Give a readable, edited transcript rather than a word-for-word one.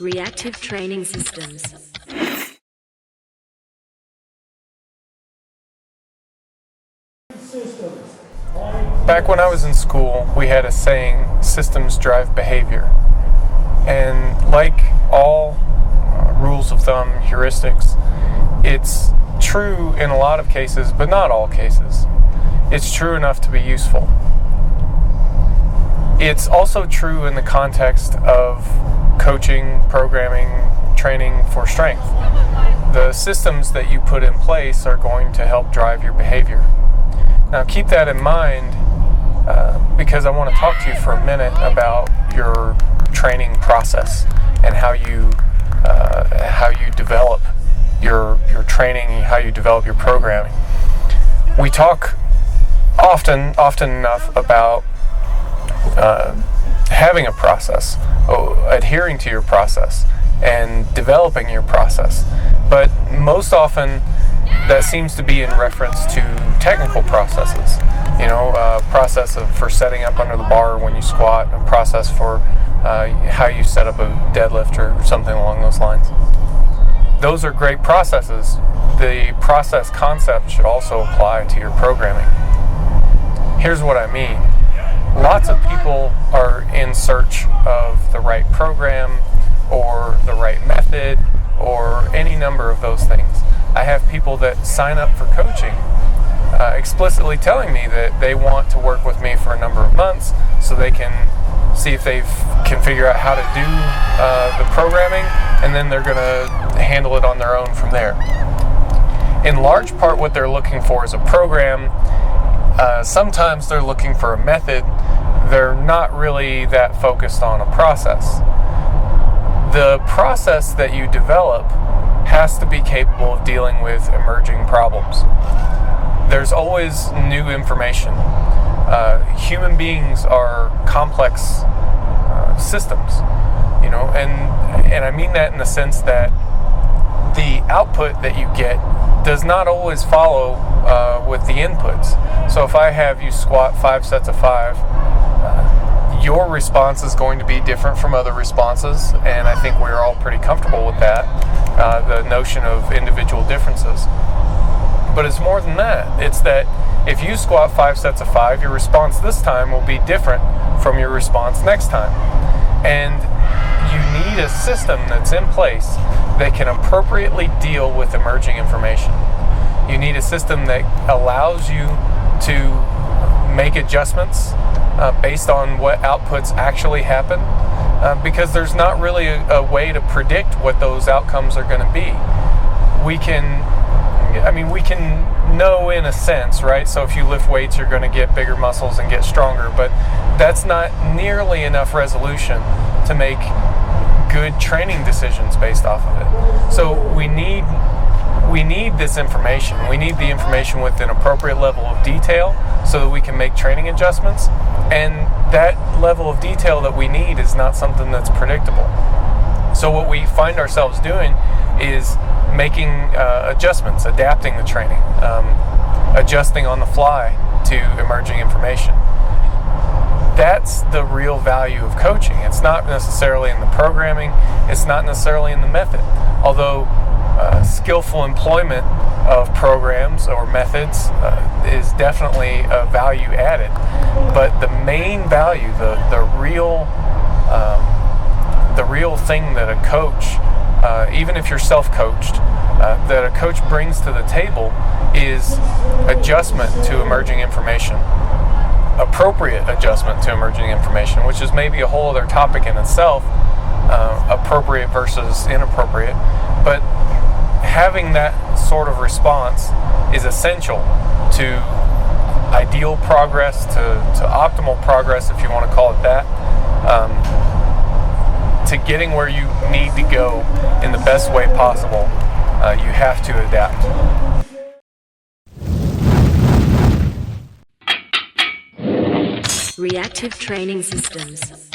Reactive training systems. Back when I was in school, we had a saying, systems drive behavior. And like all rules of thumb, heuristics, it's true in a lot of cases, but not all cases. It's true enough to be useful. It's also true in the context of coaching, programming, training for strength. The systems that you put in place are going to help drive your behavior. Now keep that in mind because I want to talk to you for a minute about your training process and how you develop your training, how you develop your programming. We talk often enough about having a process, adhering to your process, and developing your process. But most often, that seems to be in reference to technical processes. A process for setting up under the bar when you squat, a process for how you set up a deadlift or something along those lines. Those are great processes. The process concept should also apply to your programming. Here's what I mean. Lots of people are in search of the right program or the right method or any number of those things. I have people that sign up for coaching explicitly telling me that they want to work with me for a number of months so they can see if they can figure out how to do the programming, and then they're going to handle it on their own from there. In large part, what they're looking for is a program. Sometimes they're looking for a method. They're not really that focused on a process. The process that you develop has to be capable of dealing with emerging problems. There's always new information. Human beings are complex systems, and I mean that in the sense that the output that you get does not always follow with the inputs. So if I have you squat 5 sets of 5, your response is going to be different from other responses, and I think we're all pretty comfortable with that, the notion of individual differences. But it's more than that. It's that if you squat 5 sets of 5, your response this time will be different from your response next time. And you need a system that's in place that can appropriately deal with emerging information. You need a system that allows you to make adjustments based on what outputs actually happen, because there's not really a way to predict what those outcomes are going to be. We can know in a sense, right? So if you lift weights, you're going to get bigger muscles and get stronger, but that's not nearly enough resolution to make good training decisions based off of it. So we need this information. We need the information with an appropriate level of detail so that we can make training adjustments. And that level of detail that we need is not something that's predictable. So what we find ourselves doing is making adjustments, adapting the training, adjusting on the fly to emerging information. That's the real value of coaching. It's not necessarily in the programming, it's not necessarily in the method. Although skillful employment of programs or methods is definitely a value added. But the main value, the real thing that a coach, even if you're self-coached, that a coach brings to the table is adjustment to emerging information. Appropriate adjustment to emerging information, which is maybe a whole other topic in itself, appropriate versus inappropriate. But having that sort of response is essential to ideal progress, to optimal progress, if you want to call it that, to getting where you need to go in the best way possible. You have to adapt. Reactive training systems.